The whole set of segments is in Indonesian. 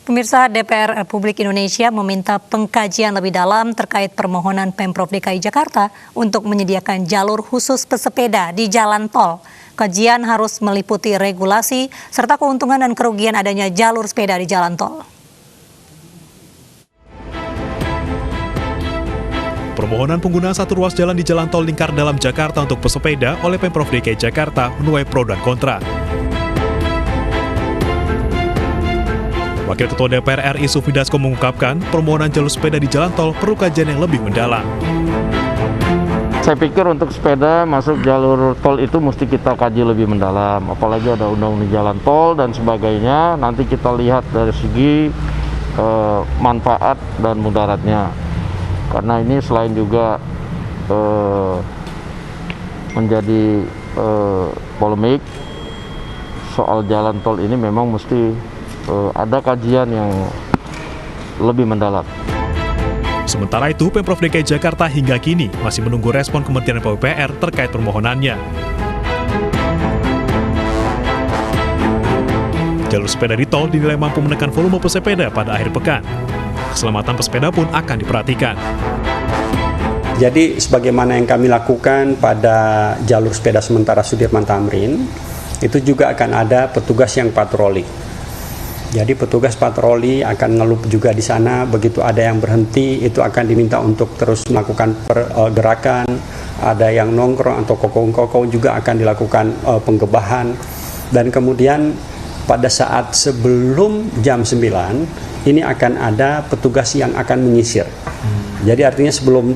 Pemirsa, DPR Republik Indonesia meminta pengkajian lebih dalam terkait permohonan Pemprov DKI Jakarta untuk menyediakan jalur khusus pesepeda di jalan tol. Kajian harus meliputi regulasi serta keuntungan dan kerugian adanya jalur sepeda di jalan tol. Permohonan penggunaan satu ruas jalan di jalan tol lingkar dalam Jakarta untuk pesepeda oleh Pemprov DKI Jakarta menuai pro dan kontra. Wakil Ketua DPR RI Sufmi Dasko mengungkapkan permohonan jalur sepeda di jalan tol perlu kajian yang lebih mendalam. Saya pikir untuk sepeda masuk jalur tol itu mesti kita kaji lebih mendalam, apalagi ada undang-undang jalan tol dan sebagainya. Nanti kita lihat dari segi manfaat dan mudaratnya. Karena ini selain juga menjadi polemik soal jalan tol ini, memang mesti ada kajian yang lebih mendalam. Sementara itu, Pemprov DKI Jakarta hingga kini masih menunggu respon Kementerian PUPR terkait permohonannya. Jalur sepeda di tol dinilai mampu menekan volume pesepeda pada akhir pekan. Keselamatan pesepeda pun akan diperhatikan. Jadi sebagaimana yang kami lakukan pada jalur sepeda sementara Sudirman Tamrin, itu juga akan ada petugas yang patroli. Jadi petugas patroli akan ngelup juga di sana, begitu ada yang berhenti itu akan diminta untuk terus melakukan pergerakan, ada yang nongkrong atau kokong-kokong juga akan dilakukan penggebahan. Dan kemudian pada saat sebelum jam 9 ini akan ada petugas yang akan menyisir. Jadi artinya sebelum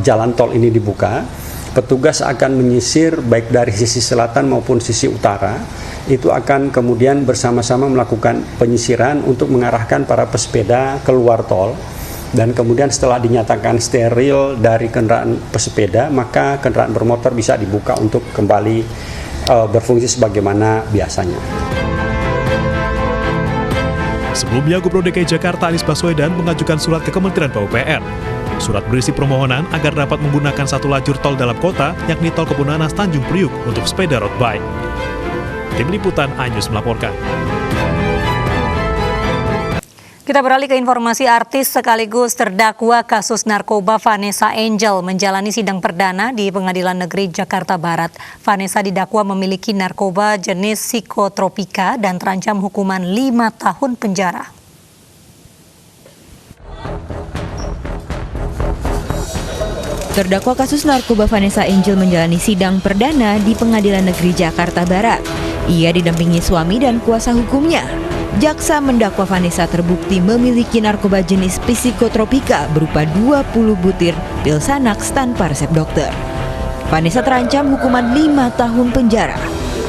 jalan tol ini dibuka, petugas akan menyisir baik dari sisi selatan maupun sisi utara. Itu akan kemudian bersama-sama melakukan penyisiran untuk mengarahkan para pesepeda keluar tol. Dan kemudian setelah dinyatakan steril dari kendaraan pesepeda, maka kendaraan bermotor bisa dibuka untuk kembali berfungsi sebagaimana biasanya. Sebelumnya, Gubernur DKI Jakarta Anies Baswedan mengajukan surat ke Kementerian PUPR. Surat berisi permohonan agar dapat menggunakan satu lajur tol dalam kota, yakni tol Kebonanas Tanjung Priuk untuk sepeda road bike. Tim Liputan iNews melaporkan. Kita beralih ke informasi artis sekaligus terdakwa kasus narkoba Vanessa Angel menjalani sidang perdana di Pengadilan Negeri Jakarta Barat. Vanessa didakwa memiliki narkoba jenis psikotropika dan terancam hukuman 5 tahun penjara. Terdakwa kasus narkoba Vanessa Angel menjalani sidang perdana di Pengadilan Negeri Jakarta Barat. Ia didampingi suami dan kuasa hukumnya. Jaksa mendakwa Vanessa terbukti memiliki narkoba jenis psikotropika berupa 20 butir pil Xanax tanpa resep dokter. Vanessa terancam hukuman 5 tahun penjara.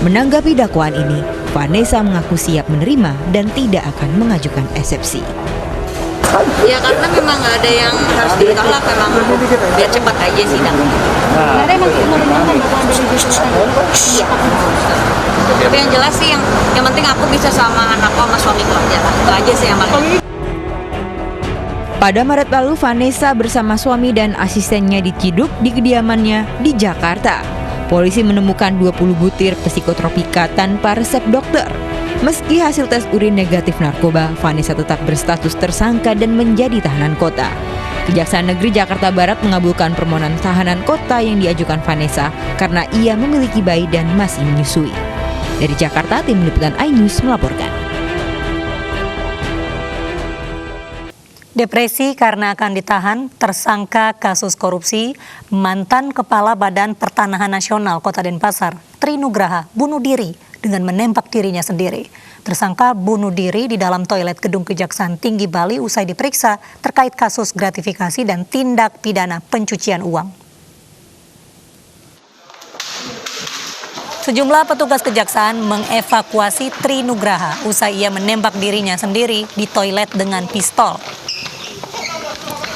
Menanggapi dakwaan ini, Vanessa mengaku siap menerima dan tidak akan mengajukan eksepsi. Ya karena memang nggak ada yang harus ditolak, memang biar cepat aja sidangnya. Karena emang Iya. Tapi yang jelas sih yang penting aku bisa sama anakku sama suamiku aja lah. Itu aja sih yang paling. Pada Maret lalu, Vanessa bersama suami dan asistennya diciduk di kediamannya di Jakarta. Polisi menemukan 20 butir psikotropika tanpa resep dokter. Meski hasil tes urin negatif narkoba, Vanessa tetap berstatus tersangka dan menjadi tahanan kota. Kejaksaan Negeri Jakarta Barat mengabulkan permohonan tahanan kota yang diajukan Vanessa karena ia memiliki bayi dan masih menyusui. Dari Jakarta, Tim Liputan iNews melaporkan. Depresi karena akan ditahan tersangka kasus korupsi mantan Kepala Badan Pertanahan Nasional Kota Denpasar, Tri Nugraha, bunuh diri dengan menembak dirinya sendiri. Tersangka bunuh diri di dalam toilet Gedung Kejaksaan Tinggi Bali usai diperiksa terkait kasus gratifikasi dan tindak pidana pencucian uang. Sejumlah petugas kejaksaan mengevakuasi Tri Nugraha usai ia menembak dirinya sendiri di toilet dengan pistol.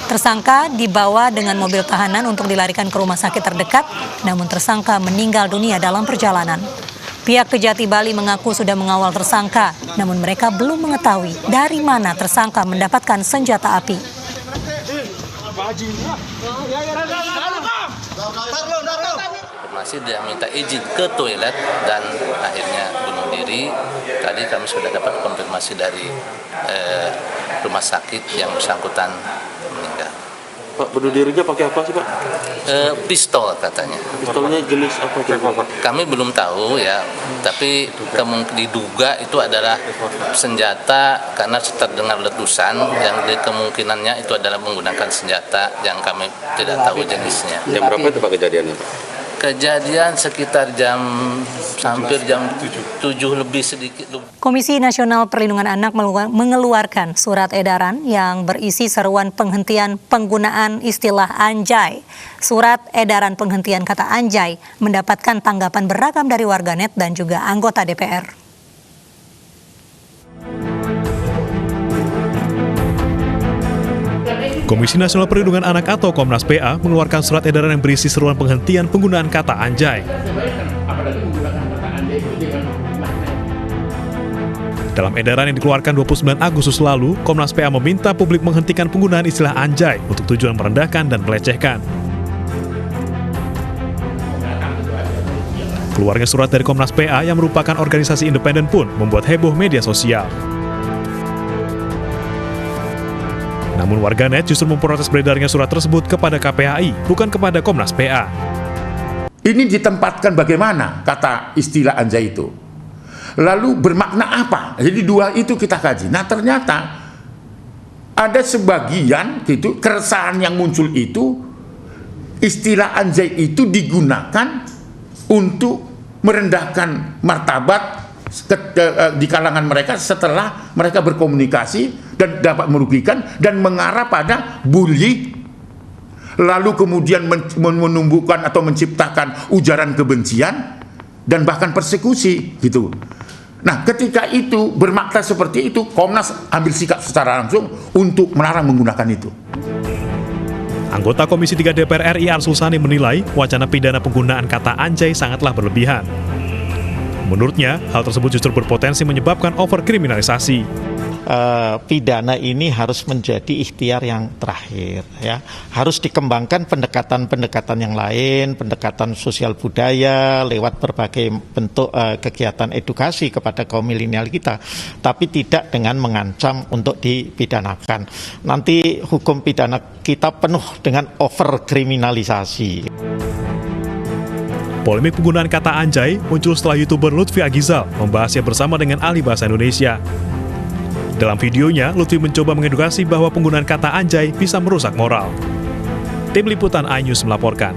Tersangka dibawa dengan mobil tahanan untuk dilarikan ke rumah sakit terdekat, namun tersangka meninggal dunia dalam perjalanan. Pihak Kejati Bali mengaku sudah mengawal tersangka, namun mereka belum mengetahui dari mana tersangka mendapatkan senjata api. Informasi dia minta izin ke toilet dan akhirnya bunuh diri tadi kami sudah dapat konfirmasi dari rumah sakit yang bersangkutan meninggal. Pak, bunuh dirinya pakai apa sih Pak? Pistol katanya. Pistolnya jenis apa Pak? Kami belum tahu ya, tapi diduga itu adalah senjata karena terdengar letusan yang kemungkinannya itu adalah menggunakan senjata yang kami tidak tahu jenisnya. Jam berapa itu Pak kejadiannya? Kejadian sekitar hampir jam 7 lebih sedikit. Komisi Nasional Perlindungan Anak mengeluarkan surat edaran yang berisi seruan penghentian penggunaan istilah anjay. Surat edaran penghentian kata anjay mendapatkan tanggapan beragam dari warganet dan juga anggota DPR. Komisi Nasional Perlindungan Anak atau Komnas PA mengeluarkan surat edaran yang berisi seruan penghentian penggunaan kata anjay. Dalam edaran yang dikeluarkan 29 Agustus lalu, Komnas PA meminta publik menghentikan penggunaan istilah anjay untuk tujuan merendahkan dan melecehkan. Keluarnya surat dari Komnas PA yang merupakan organisasi independen pun membuat heboh media sosial. Namun warganet justru memprotes beredarnya surat tersebut kepada KPAI, bukan kepada Komnas PA. Ini ditempatkan bagaimana kata istilah anjay itu? Lalu bermakna apa? Jadi dua itu kita kaji. Nah ternyata ada sebagian gitu keresahan yang muncul itu, istilah anjay itu digunakan untuk merendahkan martabat di kalangan mereka setelah mereka berkomunikasi dan dapat merugikan dan mengarah pada bully, lalu kemudian menumbuhkan atau menciptakan ujaran kebencian dan bahkan persekusi gitu. Nah ketika itu bermakna seperti itu, Komnas ambil sikap secara langsung untuk melarang menggunakan itu. Anggota Komisi 3 DPR RI Arsul Sani menilai wacana pidana penggunaan kata anjay sangatlah berlebihan. Menurutnya, hal tersebut justru berpotensi menyebabkan overkriminalisasi. Pidana ini harus menjadi ikhtiar yang terakhir, ya. Harus dikembangkan pendekatan-pendekatan yang lain, pendekatan sosial budaya lewat berbagai bentuk kegiatan edukasi kepada kaum milenial kita, tapi tidak dengan mengancam untuk dipidanakan. Nanti hukum pidana kita penuh dengan overkriminalisasi. Polemik penggunaan kata anjay muncul setelah YouTuber Lutfi Agizal membahasnya bersama dengan ahli bahasa Indonesia. Dalam videonya, Lutfi mencoba mengedukasi bahwa penggunaan kata anjay bisa merusak moral. Tim Liputan iNews melaporkan.